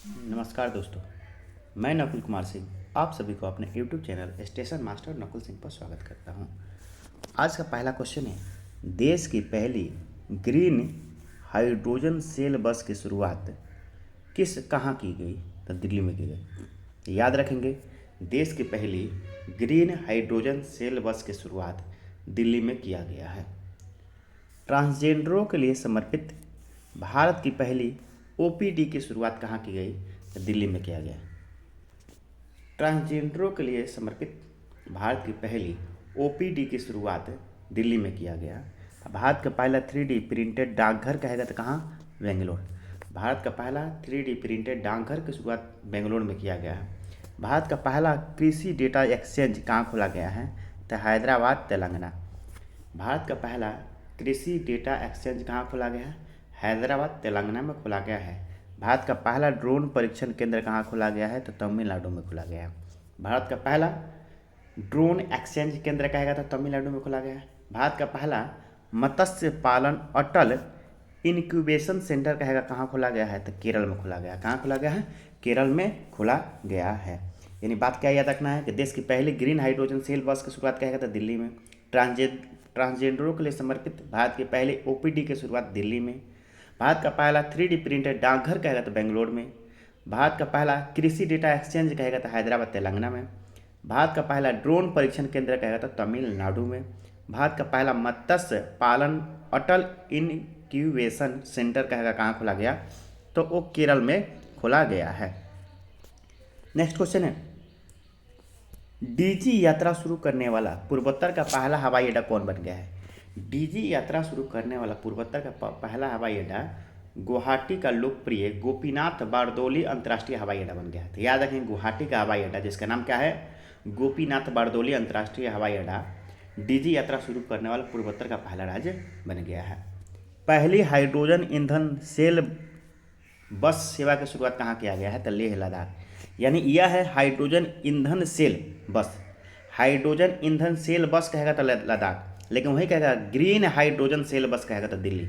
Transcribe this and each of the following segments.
नमस्कार दोस्तों, मैं नकुल कुमार सिंह आप सभी को अपने YouTube channel station master Nakul Singh पर स्वागत करता हूं। आज का पहला क्वेश्चन है, देश की पहली ग्रीन हाइड्रोजन सेल बस की शुरुआत कहाँ की गई? तो दिल्ली में की गई। तो याद रखेंगे, देश की पहली ग्रीन हाइड्रोजन सेल बस की शुरुआत दिल्ली में किया गया है। ट्रांसजेंडरों के लिए समर्पित भारत की पहली ओपीडी की शुरुआत कहाँ की गई? तो दिल्ली में किया गया। ट्रांसजेंडरों के लिए समर्पित भारत की पहली ओपीडी की शुरुआत दिल्ली में किया गया। भारत का पहला 3D प्रिंटेड डाकघर कहेगा तो कहाँ? बेंगलोर। भारत का पहला 3D प्रिंटेड डाकघर की शुरुआत बेंगलोर में किया गया है। भारत का पहला कृषि डेटा एक्सचेंज कहाँ खोला गया है? तो हैदराबाद, तेलंगाना। भारत का पहला कृषि डेटा एक्सचेंज कहाँ खोला गया है? हैदराबाद, तेलंगाना में खोला गया है। भारत का पहला ड्रोन परीक्षण केंद्र कहाँ खोला गया है? तो तमिलनाडु में खोला गया है। भारत का पहला ड्रोन एक्सचेंज केंद्र कहेगा तो तमिलनाडु में खोला गया है। भारत का पहला मत्स्य पालन अटल इनक्यूबेशन सेंटर कहेगा कहाँ खोला गया है? तो केरल में खोला गया है। कहाँ खोला गया है? केरल में खोला गया है। यानी बात क्या याद रखना है कि देश की पहली ग्रीन हाइड्रोजन सेल बस की शुरुआत कहेगा तो दिल्ली में। ट्रांसजेंडरों के लिए समर्पित भारत के पहले ओपीडी की शुरुआत दिल्ली में। भारत का पहला 3D प्रिंटेड डाकघर कहेगा तो बेंगलोर में। भारत का पहला कृषि डेटा एक्सचेंज कहेगा तो हैदराबाद, तेलंगाना में। भारत का पहला ड्रोन परीक्षण केंद्र कहेगा तो तमिलनाडु में। भारत का पहला मत्स्य पालन अटल इनक्यूबेशन सेंटर कहेगा कहाँ खोला गया? तो वो केरल में खोला गया है। नेक्स्ट क्वेश्चन है, डीजी यात्रा शुरू करने वाला पूर्वोत्तर का पहला हवाई अड्डा कौन बन गया है? डीजी यात्रा शुरू करने वाला पूर्वोत्तर का पहला हवाई अड्डा गुवाहाटी का लोकप्रिय गोपीनाथ बारदोली अंतर्राष्ट्रीय हवाई अड्डा बन गया है। तो याद रखें, गुवाहाटी का हवाई अड्डा जिसका नाम क्या है? गोपीनाथ बारदोली अंतर्राष्ट्रीय हवाई अड्डा डीजी यात्रा शुरू करने वाला पूर्वोत्तर का पहला राज्य बन गया है। पहली हाइड्रोजन ईंधन सेल बस सेवा की शुरुआत कहाँ किया गया है? तो लेह लद्दाख। यानी यह है हाइड्रोजन ईंधन सेल बस। हाइड्रोजन ईंधन सेल बस कहेगा तो लद्दाख, लेकिन वही कहेगा ग्रीन हाइड्रोजन सेल बस कहेगा तो दिल्ली।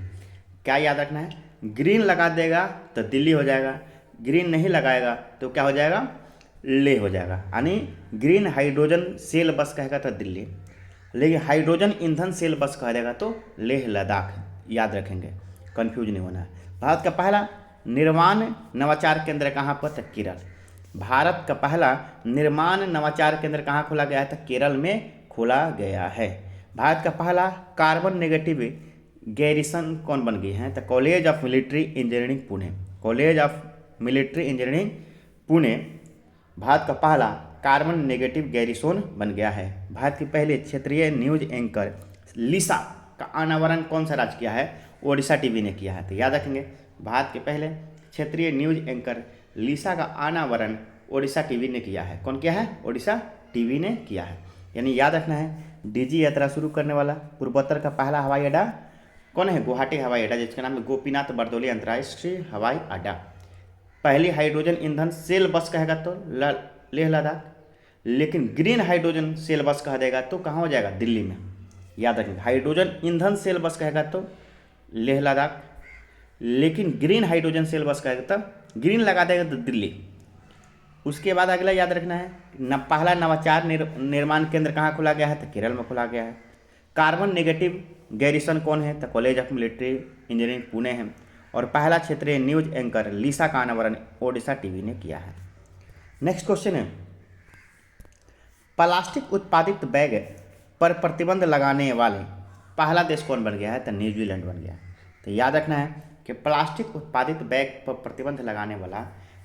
क्या याद रखना है? ग्रीन लगा देगा तो दिल्ली हो जाएगा, ग्रीन नहीं लगाएगा तो क्या हो जाएगा? लेह हो जाएगा। यानी ग्रीन हाइड्रोजन सेल बस कहेगा तो दिल्ली, लेकिन हाइड्रोजन ईंधन सेल बस कह देगा तो लेह लद्दाख। याद रखेंगे, कंफ्यूज नहीं होना है। भारत का पहला निर्माण नवाचार केंद्र कहाँ पर? तो केरल। भारत का पहला निर्माण नवाचार केंद्र कहाँ खोला गया है? तो केरल में खोला गया है। भारत का पहला कार्बन नेगेटिव गैरिसन कौन बन गई है? तो college of military engineering Pune. College of military engineering Pune Bharat का पहला कार्बन नेगेटिव गैरिसोन बन गया है। भारत की पहले क्षेत्रीय न्यूज एंकर लिसा का अनावरण कौन सा राज्य किया है? ओडिशा टीवी ने किया है। तो याद रखेंगे, भारत के पहले क्षेत्रीय न्यूज एंकर लिसा का अनावरण ओडिशा टीवी ने किया है। कौन किया है? ओडिशा टीवी ने किया है। यानी याद रखना है, डीजी यात्रा शुरू करने वाला पूर्वोत्तर का पहला हवाई अड्डा कौन है? गुवाहाटी हवाई अड्डा, जिसका नाम है गोपीनाथ बरदोली अंतर्राष्ट्रीय हवाई अड्डा। पहली हाइड्रोजन ईंधन सेल बस कहेगा तो लेह लद्दाख, लेकिन ग्रीन हाइड्रोजन सेल बस कह देगा तो कहाँ हो जाएगा? दिल्ली में। याद रखेंगे, हाइड्रोजन ईंधन सेल बस कहेगा तो लेह लद्दाख, लेकिन ग्रीन हाइड्रोजन सेल बस कहेगा तो ग्रीन लगा देगा तो दिल्ली। उसके बाद अगला याद रखना है, पहला नवाचार निर्माण केंद्र कहाँ खोला गया है? तो केरल में खोला गया है। कार्बन नेगेटिव गैरिसन कौन है? तो college of military engineering Pune है। और पहला क्षेत्रीय न्यूज एंकर लिसा का अनावरण ओडिशा टीवी ने किया है। नेक्स्ट क्वेश्चन है, प्लास्टिक उत्पादित बैग पर प्रतिबंध लगाने वाले पहला देश कौन बन गया है? तो न्यूजीलैंड बन गया है। तो याद रखना है कि प्लास्टिक उत्पादित बैग पर प्रतिबंध लगाने वाला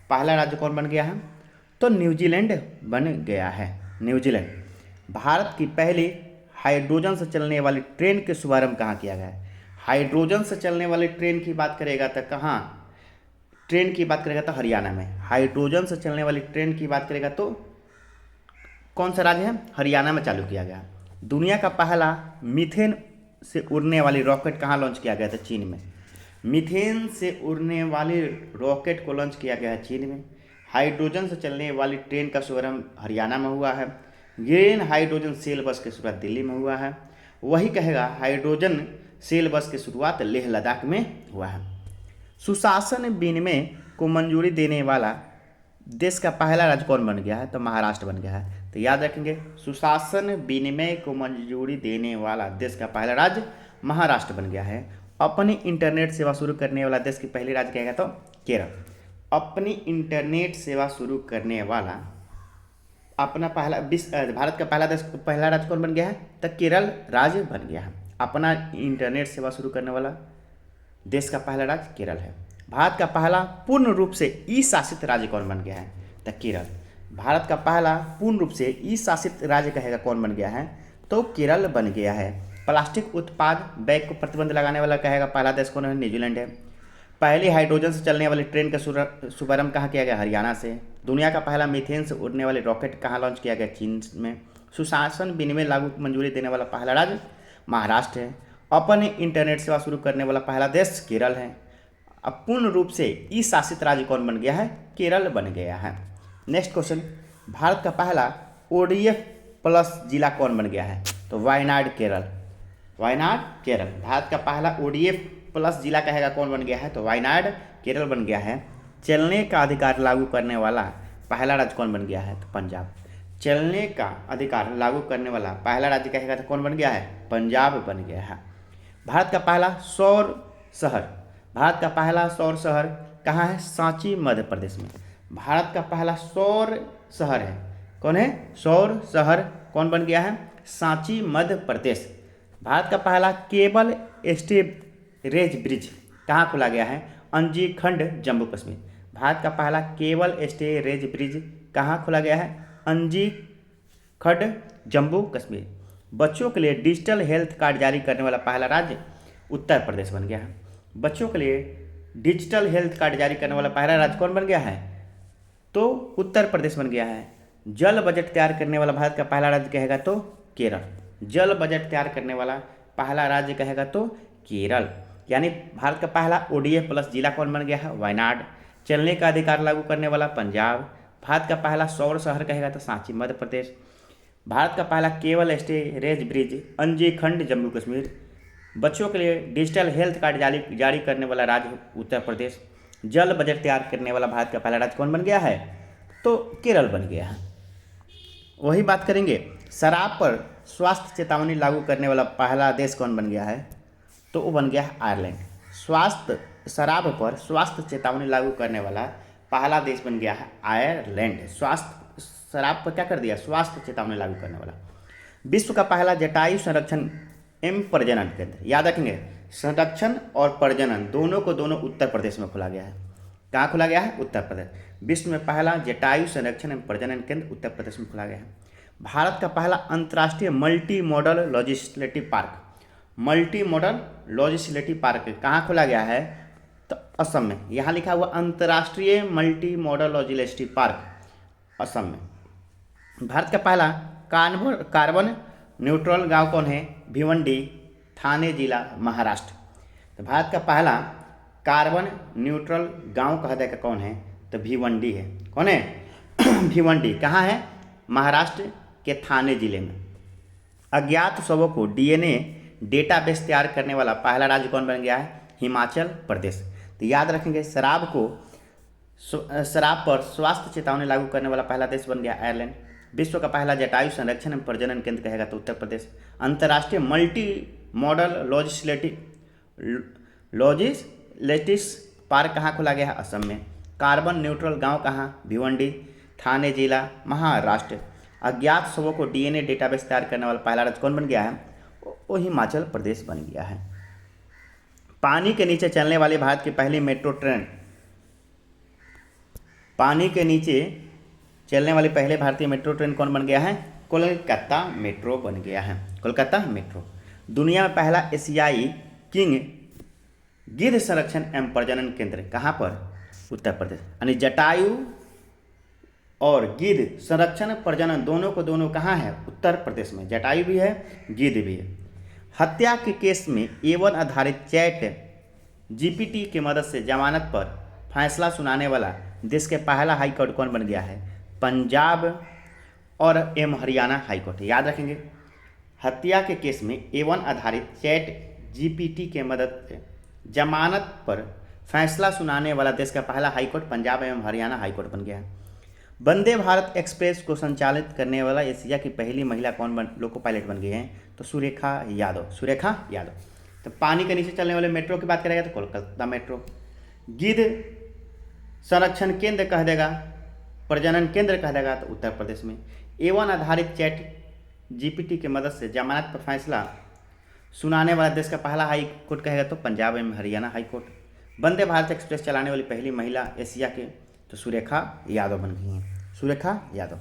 पहला राज्य कौन बन गया है? तो न्यूजीलैंड बन गया है। न्यूजीलैंड। भारत की पहली हाइड्रोजन से चलने वाली ट्रेन के शुभारंभ कहाँ किया गया है? हाइड्रोजन से चलने वाली ट्रेन की बात करेगा तो कहाँ? ट्रेन की बात करेगा तो हरियाणा में। हाइड्रोजन से चलने वाली ट्रेन की बात करेगा तो कौन सा राज्य है? हरियाणा में चालू किया गया। दुनिया का पहला मीथेन से उड़ने वाली रॉकेट कहाँ लॉन्च किया गया था? चीन में। मीथेन से उड़ने वाली रॉकेट को लॉन्च किया गया है चीन में। हाइड्रोजन से चलने वाली ट्रेन का शुभारंभ हरियाणा में हुआ है। ग्रीन हाइड्रोजन सेल बस की शुरुआत दिल्ली में हुआ है। वही कहेगा हाइड्रोजन सेल बस की शुरुआत लेह लद्दाख में हुआ है। सुशासन विनिमय को मंजूरी देने वाला देश का पहला राज्य कौन बन गया है? तो महाराष्ट्र बन गया है। तो याद रखेंगे, सुशासन विनिमय को मंजूरी देने वाला देश का पहला राज्य महाराष्ट्र बन गया है। अपनी इंटरनेट सेवा शुरू करने वाला देश की पहली राज्य कहेगा तो केरल। अपनी इंटरनेट सेवा शुरू करने वाला अपना भारत का पहला राज्य कौन बन गया है? तो केरल राज्य बन गया है। अपना इंटरनेट सेवा शुरू करने वाला देश का पहला राज्य केरल है। भारत का पहला पूर्ण रूप से ई शासित राज्य कौन बन गया है? तो केरल। भारत का पहला पूर्ण रूप से ई शासित राज्य कहेगा कौन बन गया है? तो केरल बन गया है। प्लास्टिक उत्पाद बैग को प्रतिबंध लगाने वाला कहेगा पहला देश कौन है? न्यूजीलैंड है। पहली हाइड्रोजन से चलने वाली ट्रेन का शुभारंभ कहाँ किया गया? हरियाणा से। दुनिया का पहला मीथेन से उड़ने वाले रॉकेट कहाँ लॉन्च किया गया? चीन में। सुशासन विनिमय लागू मंजूरी देने वाला पहला राज्य महाराष्ट्र है। अपने इंटरनेट सेवा शुरू करने वाला पहला देश केरल है। अब पूर्ण रूप से ई शासित राज्य कौन बन गया है? केरल बन गया है। नेक्स्ट क्वेश्चन, भारत का पहला ODF प्लस जिला कौन बन गया है? तो वायनाड केरल। वायनाड केरल। भारत का पहला ODF प्लस जिला कहेगा कौन बन गया है? तो वायनाड केरल बन गया है। चलने का अधिकार लागू करने वाला पहला राज्य कौन बन गया है? तो पंजाब। चलने का अधिकार लागू करने वाला पहला राज्य कहेगा तो कौन बन गया है? पंजाब बन गया है। भारत का पहला सौर शहर। भारत का पहला सौर शहर कहाँ है? सांची मध्य प्रदेश में। भारत का पहला सौर शहर है, कौन है? सौर शहर कौन बन गया है? सांची मध्य प्रदेश। भारत का पहला केबल स्टोरेज ब्रिज कहाँ खोला गया है? अंजीखंड जम्मू कश्मीर। भारत का पहला केबल स्टोरेज ब्रिज कहाँ खोला गया है? अंजीखंड जम्मू कश्मीर। बच्चों के लिए डिजिटल हेल्थ कार्ड जारी करने वाला पहला राज्य उत्तर प्रदेश बन गया है। बच्चों के लिए डिजिटल हेल्थ कार्ड जारी करने वाला पहला राज्य कौन बन गया है? तो उत्तर प्रदेश बन गया है। जल बजट तैयार करने वाला भारत का पहला राज्य कहेगा तो केरल। जल बजट तैयार करने वाला पहला राज्य कहेगा तो केरल। यानी भारत का पहला ODF प्लस जिला कौन बन गया है? वायनाड। चलने का अधिकार लागू करने वाला पंजाब। भारत का पहला सौर शहर कहेगा तो सांची मध्य प्रदेश। भारत का पहला cable storage bridge Anjikhad Jammu Kashmir. बच्चों के लिए डिजिटल हेल्थ कार्ड जारी करने वाला राज्य उत्तर प्रदेश। जल बजट तैयार करने वाला भारत का पहला राज्य कौन बन गया है? तो केरल बन गया है। वही बात करेंगे, शराब पर स्वास्थ्य चेतावनी लागू करने वाला पहला देश कौन बन गया है? तो वो बन गया है आयरलैंड। शराब पर स्वास्थ्य चेतावनी लागू करने वाला पहला देश बन गया है आयरलैंड। शराब पर क्या कर दिया? स्वास्थ्य चेतावनी लागू करने वाला। विश्व का पहला जटायु संरक्षण एवं प्रजनन केंद्र, याद रखेंगे, संरक्षण और प्रजनन दोनों को उत्तर प्रदेश में खोला गया है। कहाँ खोला गया है? उत्तर प्रदेश। विश्व में पहला जटायु संरक्षण एवं प्रजनन केंद्र उत्तर प्रदेश में खोला गया है। भारत का पहला अंतर्राष्ट्रीय मल्टी मॉडल लॉजिस्लेटिव पार्क कहाँ खोला गया है? तो असम में। यहाँ लिखा हुआ अंतर्राष्ट्रीय multi model legislative park Assam में। भारत का पहला कार्बन न्यूट्रल गांव कौन है? भिवंडी, थाने जिला, महाराष्ट्र। तो भारत का पहला कार्बन न्यूट्रल गांव कहा जाएगा कौन है? तो भिवंडी है। कौन है? भिवंडी। कहाँ है? महाराष्ट्र के थाने जिले में। अज्ञात शवों को DNA डेटाबेस तैयार करने वाला पहला राज्य कौन बन गया है? हिमाचल प्रदेश। तो याद रखेंगे, शराब पर स्वास्थ्य चेतावनी लागू करने वाला पहला देश बन गया आयरलैंड। विश्व का पहला जटायु संरक्षण एवं प्रजनन केंद्र कहेगा तो उत्तर प्रदेश। अंतर्राष्ट्रीय मल्टी मॉडल लॉजिस्लेटिक्स पार्क कहाँ खोला गया है? असम में। कार्बन न्यूट्रल गांव कहाँ? भिवंडी, थाने जिला, महाराष्ट्र। अज्ञात शवों को DNA डेटाबेस तैयार करने वाला पहला राज्य कौन बन गया है? वो हिमाचल प्रदेश बन गया है। पानी के नीचे चलने वाली भारत की पहली मेट्रो ट्रेन, पानी के नीचे चलने वाली पहले भारतीय मेट्रो ट्रेन कौन बन गया है? कोलकाता मेट्रो बन गया है। कोलकाता मेट्रो। दुनिया में पहला एशियाई किंग गिद्ध संरक्षण एवं प्रजनन केंद्र कहाँ पर? उत्तर प्रदेश। यानी जटायु और गिद्ध संरक्षण प्रजनन दोनों कहाँ है? उत्तर प्रदेश में। जटायु भी है, गिद्ध भी है। हत्या के केस में A1 आधारित ChatGPT की मदद से जमानत पर फैसला सुनाने वाला देश के पहला हाई कोर्ट कौन बन गया है? पंजाब और हरियाणा हाई कोर्ट। याद रखेंगे, हत्या के केस में A1 आधारित ChatGPT के मदद से जमानत पर फैसला सुनाने वाला देश का पहला हाईकोर्ट पंजाब एवं हरियाणा हाईकोर्ट बन गया है। वंदे भारत एक्सप्रेस को संचालित करने वाला एशिया की पहली महिला कौन लोको पायलट बन गई हैं? तो सुरेखा यादव। सुरेखा यादव। तो पानी के नीचे चलने वाले मेट्रो की बात करेगा तो कोलकाता मेट्रो। गिद्ध संरक्षण केंद्र कह देगा, प्रजनन केंद्र कह देगा तो उत्तर प्रदेश में। A1 आधारित चैट GPT की मदद से जमानत पर फैसला सुनाने वाला देश का पहला हाई कोर्ट कहेगा तो पंजाब एवं Haryana high court. Vande Bharat express चलाने वाली पहली महिला एशिया के तो सुरेखा यादव बन गई हैं। सुरेखा यादव।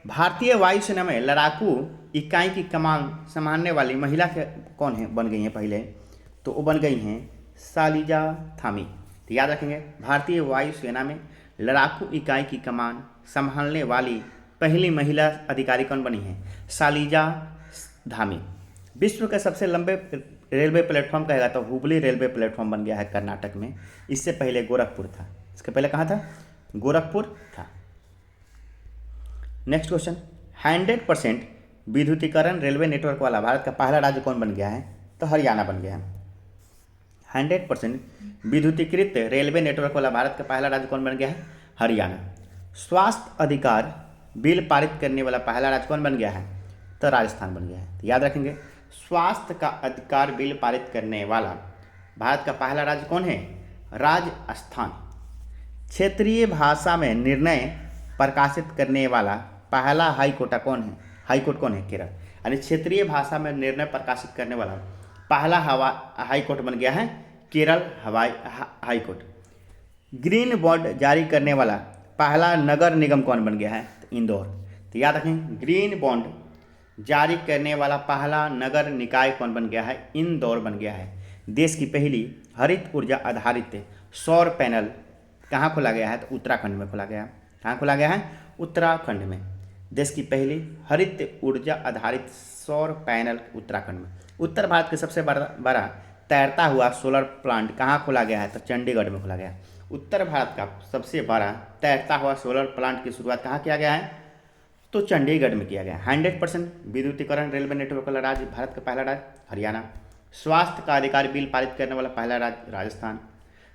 भारतीय वायुसेना में लड़ाकू इकाई की कमान संभालने वाली महिला के कौन है बन गई हैं पहले? तो वो बन गई हैं शालिजा थामी। तो याद रखेंगे, भारतीय वायुसेना में लड़ाकू इकाई की कमान संभालने वाली पहली महिला अधिकारी कौन बनी है? शालिजा धामी। विश्व के सबसे लंबे रेलवे प्लेटफॉर्म कहेगा तो हुबली रेलवे प्लेटफॉर्म बन गया है कर्नाटक में। इससे पहले गोरखपुर था। इसके पहले कहाँ था? गोरखपुर था। नेक्स्ट क्वेश्चन, 100% विद्युतीकरण रेलवे नेटवर्क वाला भारत का पहला राज्य कौन बन गया है? तो हरियाणा बन गया है। 100% विद्युतीकृत रेलवे नेटवर्क वाला भारत का पहला राज्य कौन बन गया है? हरियाणा। स्वास्थ्य अधिकार बिल पारित करने वाला पहला राज्य कौन बन गया है? तो राजस्थान बन गया है। तो याद रखेंगे, स्वास्थ्य का अधिकार बिल पारित करने वाला भारत का पहला राज्य कौन है? राजस्थान। क्षेत्रीय भाषा में निर्णय प्रकाशित करने वाला पहला हाईकोर्ट कौन है? हाईकोर्ट कौन है? केरल। यानी क्षेत्रीय भाषा में निर्णय प्रकाशित करने वाला पहला हाईकोर्ट बन गया है केरल हाईकोर्ट। ग्रीन बॉन्ड जारी करने वाला पहला नगर निगम कौन बन गया है? तो इंदौर। तो याद रखें, ग्रीन बॉन्ड जारी करने वाला पहला नगर निकाय कौन बन गया है? इंदौर बन गया है। देश की पहली हरित ऊर्जा आधारित सौर पैनल कहाँ खोला गया है? तो उत्तराखंड में खोला गया है। कहाँ खोला गया है? उत्तराखंड में। देश की पहली हरित ऊर्जा आधारित सौर पैनल उत्तराखंड में। उत्तर भारत के सबसे बड़ा तैरता हुआ सोलर प्लांट कहाँ खोला गया है? तो चंडीगढ़ में खोला गया है। उत्तर भारत का सबसे बड़ा तैरता हुआ सोलर प्लांट की शुरुआत कहाँ किया गया है? तो चंडीगढ़ में किया गया। 100% विद्युतीकरण रेलवे नेटवर्क वाला राज्य भारत का पहला राज्य हरियाणा। स्वास्थ्य का अधिकार बिल पारित करने वाला पहला राज्य राजस्थान।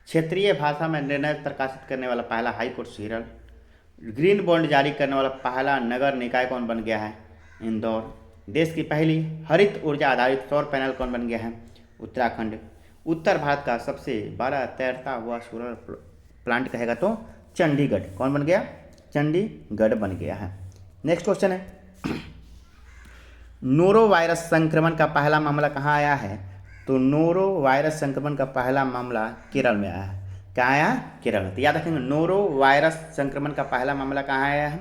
क्षेत्रीय भाषा में निर्णय प्रकाशित करने वाला पहला हाईकोर्ट केरल। ग्रीन बॉन्ड जारी करने वाला पहला नगर निकाय कौन बन गया है? इंदौर। देश की पहली हरित ऊर्जा आधारित सौर पैनल कौन बन गया है? उत्तराखंड। उत्तर भारत का सबसे बड़ा तैरता हुआ सोलर प्लांट कहेगा तो चंडीगढ़। कौन बन गया? चंडीगढ़ बन गया है। नेक्स्ट क्वेश्चन है, नोरो वायरस संक्रमण का पहला मामला कहाँ आया है? तो नोरो वायरस संक्रमण का पहला मामला केरल में आया है। कहाँ आया? केरल में। तो याद रखेंगे, नोरो वायरस संक्रमण का पहला मामला कहाँ आया है?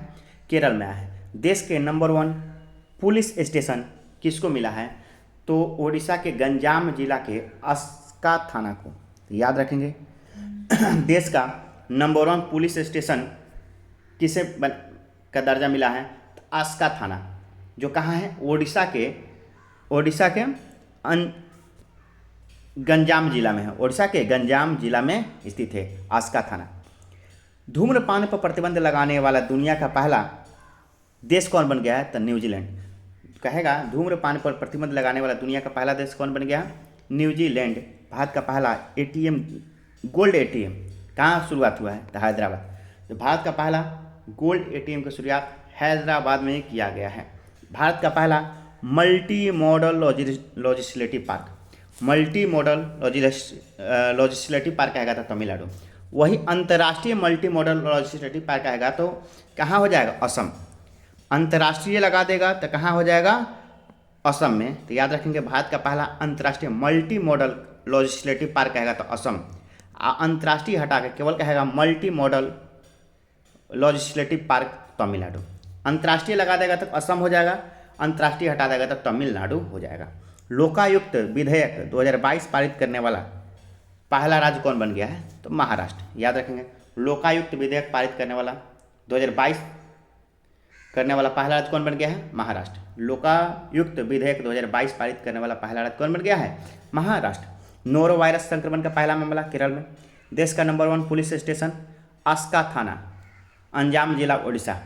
केरल में आया है। देश के नंबर 1 पुलिस स्टेशन किसको मिला है? तो ओडिशा के गंजाम जिला के अस्का थाना को। तो याद रखेंगे, देश का नंबर 1 पुलिस स्टेशन किसे का दर्जा मिला है? तो अस्का थाना, जो कहाँ है? ओडिशा के गंजाम जिला में है। ओडिशा के गंजाम जिला में स्थित है अस्का थाना। धूम्रपान पर प्रतिबंध लगाने वाला दुनिया का पहला देश कौन बन गया है? तो न्यूजीलैंड। कहेगा, धूम्रपान पर प्रतिबंध लगाने वाला दुनिया का पहला देश कौन बन गया? न्यूजीलैंड। भारत का पहला ATM गोल्ड ATM कहाँ शुरुआत हुआ है? तो हैदराबाद। तो भारत का पहला गोल्ड ATM की शुरुआत हैदराबाद में किया गया है। भारत का पहला multi model legislative park लॉजिस्लेटिव park आएगा तो तमिलनाडु। वही अंतर्राष्ट्रीय मल्टी मॉडल लॉजिस्लेटिव पार्क आएगा तो कहाँ हो जाएगा? असम। अंतर्राष्ट्रीय लगा देगा तो कहाँ हो जाएगा? असम में। तो याद रखेंगे, भारत का पहला अंतर्राष्ट्रीय मल्टी मॉडल लॉजिस्लेटिव पार्क आएगा तो असम। अंतर्राष्ट्रीय हटा के केवल कहेगा multi model legislative park Tamil Nadu. अंतर्राष्ट्रीय लगा देगा तो असम हो जाएगा, अंतर्राष्ट्रीय हटा देगा तो तमिलनाडु हो जाएगा। लोकायुक्त विधेयक 2022 पारित करने वाला पहला राज्य कौन बन गया है? तो महाराष्ट्र। याद रखेंगे, लोकायुक्त विधेयक पारित करने वाला 2022 करने वाला पहला राज्य कौन बन गया है? महाराष्ट्र। लोकायुक्त विधेयक 2022 पारित करने वाला पहला राज्य कौन बन गया है? महाराष्ट्र। नोरो वायरस संक्रमण का पहला मामला केरल में। देश का नंबर 1 पुलिस स्टेशन अस्का थाना, अंजाम जिला ओडिशा।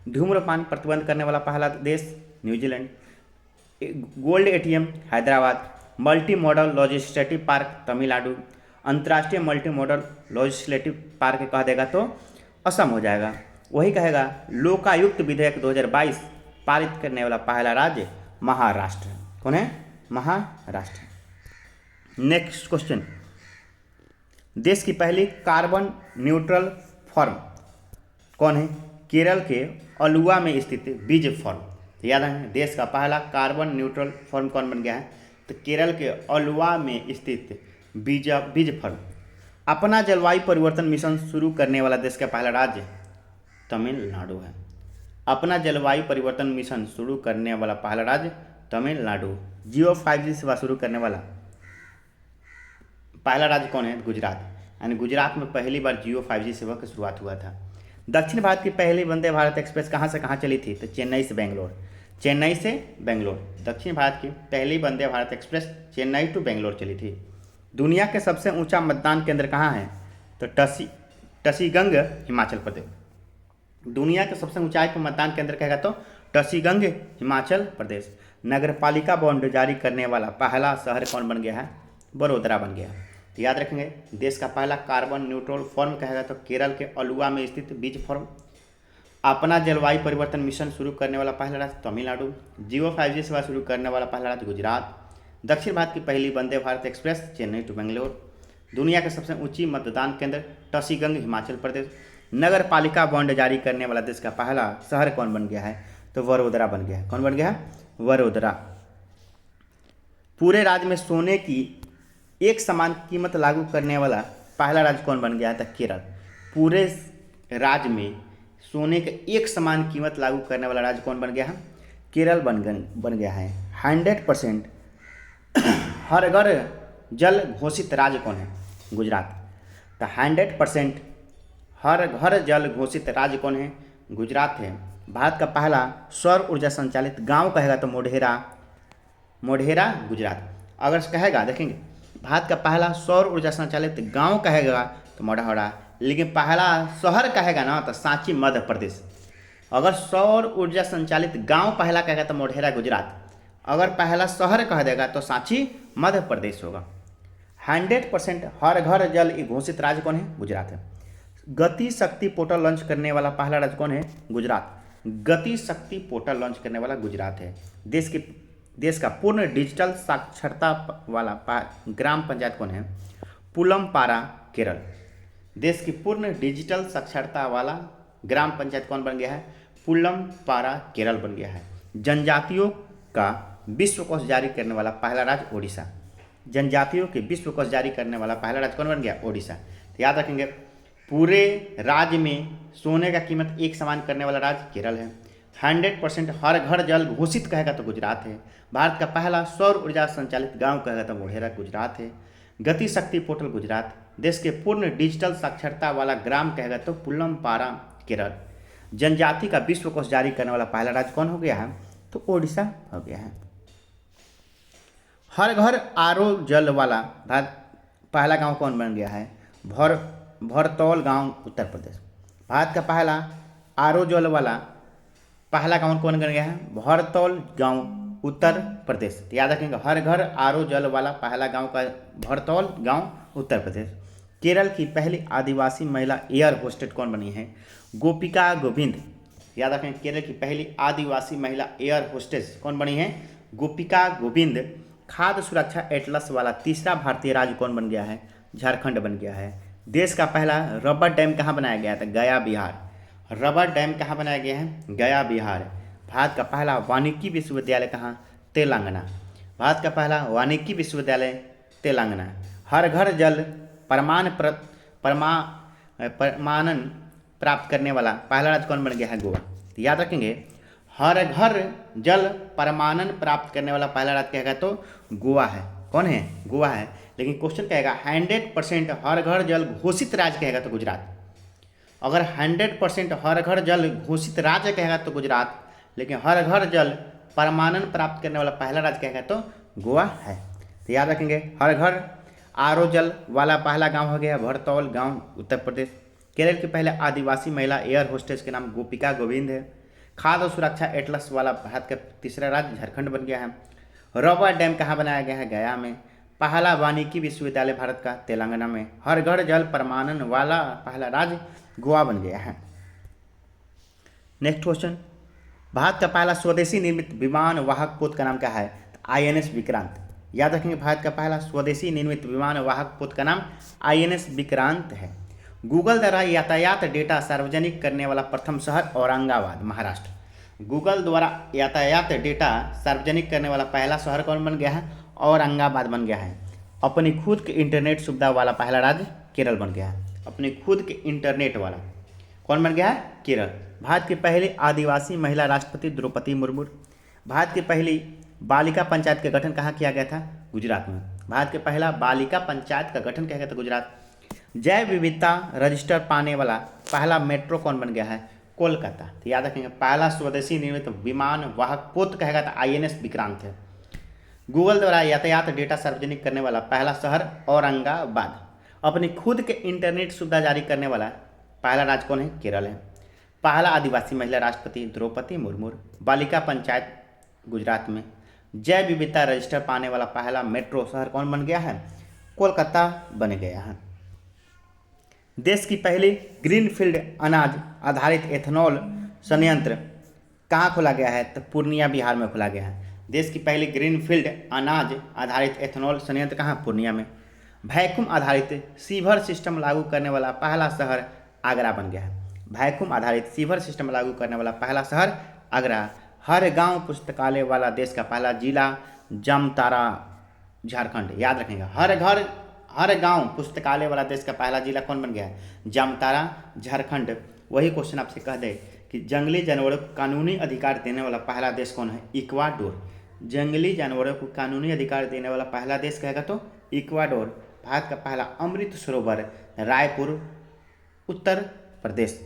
धूम्रपान प्रतिबंध करने वाला पहला देश New Zealand. Gold ATM Hyderabad. Multi model legislative park Tamil Nadu. अंतर्राष्ट्रीय मल्टी मॉडल लेजिस्लेटिव पार्क कह देगा तो असम हो जाएगा। वही कहेगा लोकायुक्त विधेयक 2022 पारित करने वाला पहला राज्य महाराष्ट्र। कौन है? महाराष्ट्र। नेक्स्ट क्वेश्चन, देश की पहली कार्बन न्यूट्रल फर्म कौन है? केरल के अलुवा में स्थित बीज फर्म। तो याद है, देश का पहला कार्बन न्यूट्रल फर्म कौन बन गया है? तो केरल के अलुवा में स्थित बीज फर्म। अपना जलवायु परिवर्तन मिशन शुरू करने वाला देश का पहला राज्य तमिलनाडु है। अपना जलवायु परिवर्तन मिशन शुरू करने वाला पहला राज्य तमिलनाडु। जियो 5G सेवा शुरू करने वाला पहला राज्य कौन है? गुजरात। यानी गुजरात में पहली बार जियो 5G सेवा की शुरुआत हुआ था। दक्षिण भारत की पहली वंदे भारत एक्सप्रेस कहाँ से कहाँ चली थी? तो चेन्नई से बेंगलोर। चेन्नई से बेंगलोर दक्षिण भारत की पहली वंदे भारत एक्सप्रेस चेन्नई टू बेंगलोर चली थी। दुनिया के सबसे ऊंचा मतदान केंद्र कहाँ है? तो टसीगंग हिमाचल प्रदेश। दुनिया के सबसे ऊंचाई पर मतदान केंद्र कहेगा तो टसीगंग हिमाचल प्रदेश। नगर पालिका बॉन्ड जारी करने वाला पहला शहर कौन बन गया है? बड़ोदरा बन गया। तो याद रखेंगे, देश का पहला कार्बन न्यूट्रल फर्म कहेगा तो केरल के अलुवा में स्थित बीज फर्म। अपना जलवायु परिवर्तन मिशन शुरू करने वाला पहला राज्य तमिलनाडु। जियो 5G सेवा शुरू करने वाला पहला राज्य गुजरात। दक्षिण भारत की पहली वंदे भारत एक्सप्रेस चेन्नई टू बेंगलोर। दुनिया के सबसे ऊंची मतदान केंद्र टसीगंग हिमाचल प्रदेश। नगर पालिका बॉन्ड जारी करने वाला देश का पहला शहर कौन बन गया है? तो वडोदरा बन गया है। कौन बन गया है? वडोदरा। पूरे राज्य में सोने की एक समान कीमत लागू करने वाला पहला राज्य कौन बन गया है? तो केरल। पूरे राज्य में सोने के एक समान कीमत लागू करने वाला राज्य कौन बन गया है? केरल बन गया है। 100% हर घर जल घोषित राज्य कौन है? गुजरात। तो 100% हर घर जल घोषित राज्य कौन है? गुजरात है। भारत का पहला सौर ऊर्जा संचालित गांव कहेगा तो मोढेरा गुजरात। अगर कहेगा, देखेंगे, भारत का पहला सौर ऊर्जा संचालित गांव कहेगा तो मोढेरा, लेकिन पहला शहर कहेगा ना तो सांची मध्य प्रदेश। अगर सौर ऊर्जा संचालित गांव पहला कहेगा तो मोढेरा गुजरात। अगर पहला शहर कह देगा तो सांची मध्य प्रदेश होगा। 100% हर घर जल घोषित राज्य कौन है? गुजरात है। गति शक्ति पोर्टल लॉन्च करने वाला पहला राज्य कौन है? गुजरात। गति शक्ति पोर्टल लॉन्च करने वाला गुजरात है। देश का पूर्ण डिजिटल साक्षरता वाला ग्राम पंचायत कौन है? पुलमपारा केरल। देश की पूर्ण डिजिटल साक्षरता वाला ग्राम पंचायत कौन बन गया है? पुलमपारा केरल बन गया है। जनजातियों का विश्व कोश जारी करने वाला पहला राज्य ओडिशा। जनजातियों के विश्व कोश जारी करने वाला पहला राज्य कौन बन गया? ओडिशा। तो याद रखेंगे, पूरे राज्य में सोने का कीमत एक समान करने वाला राज्य केरल है। 100% हर घर जल घोषित कहेगा तो गुजरात है। भारत का पहला सौर ऊर्जा संचालित गांव कहेगा तो मोढेरा गुजरात है। गति शक्ति पोर्टल गुजरात। देश के पूर्ण डिजिटल साक्षरता वाला ग्राम कहेगा तो पुलमपारा केरल। जनजाति का विश्व कोश जारी करने वाला पहला राज्य कौन हो गया है? तो ओडिशा हो गया है। हर घर आरओ जल वाला पहला गांव कौन बन गया है? भरतौल गांव उत्तर प्रदेश। भारत का पहला आरओ जल वाला पहला गांव कौन बन गया है? भरतौल गांव उत्तर प्रदेश। तो याद रखेंगे, हर घर आरओ जल वाला पहला गांव का भरतौल गांव उत्तर प्रदेश। केरल की पहली आदिवासी महिला एयर होस्टेस कौन बनी है? गोपिका गोविंद। याद रखें, केरल की पहली आदिवासी महिला एयर होस्टेस कौन बनी है? गोपिका गोविंद। खाद्य सुरक्षा एटलस वाला तीसरा भारतीय राज्य कौन बन गया है? झारखंड बन गया है। देश का पहला रबर डैम कहाँ बनाया गया था? गया बिहार। रबर डैम कहाँ बनाया गया है? गया बिहार। भारत का पहला वानिकी विश्वविद्यालय कहाँ? तेलंगाना। भारत का पहला वानिकी विश्वविद्यालय तेलंगाना। हर घर जल परमाणन प्राप्त करने वाला पहला राज्य कौन बन गया है? गोवा। तो याद रखेंगे, हर घर जल परमाणन प्राप्त करने वाला पहला राज्य कहेगा तो गोवा है। कौन है? गोवा है। लेकिन क्वेश्चन कहेगा 100% हर घर जल घोषित राज्य कहेगा तो गुजरात। अगर 100% हर घर जल घोषित राज्य कहेगा तो गुजरात, लेकिन हर घर जल परमाणन प्राप्त करने वाला पहला राज्य कहेगा तो गोवा है। तो याद रखेंगे, हर घर आरओ जल वाला पहला गांव हो गया भरतौल गांव उत्तर प्रदेश। केरल की पहले आदिवासी महिला एयर होस्टेस के नाम गोपिका गोविंद है। खाद्य सुरक्षा एटलस वाला भारत का तीसरा राज्य झारखंड बन गया है। रबर डैम कहाँ बनाया गया है? गया में। पहला वानिकी विश्वविद्यालय भारत का तेलंगाना में। हर घर जल प्रमाणन वाला पहला राज्य गोवा बन गया है। नेक्स्ट क्वेश्चन, भारत का पहला स्वदेशी निर्मित विमान वाहक पोत का नाम क्या है? INS विक्रांत। याद रखेंगे, भारत का पहला स्वदेशी निर्मित विमान वाहक पोत का नाम INS विक्रांत है। गूगल द्वारा यातायात डेटा सार्वजनिक करने वाला प्रथम शहर औरंगाबाद, महाराष्ट्र। गूगल द्वारा यातायात डेटा सार्वजनिक करने वाला पहला शहर कौन बन गया है? औरंगाबाद बन गया है। अपनी खुद के इंटरनेट सुविधा वाला पहला राज्य केरल बन गया है। अपनी खुद के इंटरनेट वाला कौन बन गया है? केरल। भारत की पहली आदिवासी महिला राष्ट्रपति द्रौपदी मुर्मू। भारत की पहली बालिका पंचायत का गठन कहाँ किया गया था? गुजरात में। भारत के पहला बालिका पंचायत का गठन किया गया था गुजरात। जैव विविधता रजिस्टर पाने वाला पहला मेट्रो कौन बन गया है? कोलकाता। तो याद रखेंगे, पहला स्वदेशी निर्मित विमान वाहक पोत कहेगा तो INS विक्रांत है। गूगल द्वारा यातायात डेटा सार्वजनिक करने वाला पहला शहर औरंगाबाद। अपनी खुद के इंटरनेट सुविधा जारी करने वाला पहला राज्य कौन है? केरल है। पहला आदिवासी महिला राष्ट्रपति द्रौपदी मुर्मू। बालिका पंचायत गुजरात में। जैव विविधता रजिस्टर पाने वाला पहला मेट्रो शहर कौन बन गया है? कोलकाता बन गया है। देश की पहली ग्रीनफील्ड अनाज आधारित एथेनॉल संयंत्र कहाँ खोला गया है? तो पूर्णिया, बिहार में खोला गया है। देश की पहली ग्रीनफील्ड अनाज आधारित एथेनॉल संयंत्र कहाँ? पूर्णिया में। वैक्यूम आधारित सीवर सिस्टम लागू करने वाला पहला शहर आगरा बन गया है। वैक्यूम आधारित सीवर सिस्टम लागू करने वाला पहला शहर आगरा। हर गांव पुस्तकालय वाला देश का पहला जिला जामताड़ा, झारखंड। याद रखेंगे, हर गांव पुस्तकालय वाला देश का पहला जिला कौन बन गया है? जामताड़ा, झारखंड। वही क्वेश्चन आपसे कह दे कि जंगली जानवरों को कानूनी अधिकार देने वाला पहला देश कौन है? इक्वाडोर। जंगली जानवरों को कानूनी अधिकार देने वाला पहला देश कहेगा तो इक्वाडोर। भारत का पहला अमृत सरोवर रायपुर, उत्तर प्रदेश।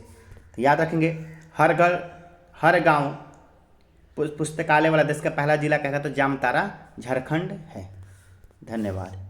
तो याद रखेंगे, हर गांव पुस्तकालय वाला देश का पहला जिला कहेगा तो जामताड़ा, झारखंड है। धन्यवाद।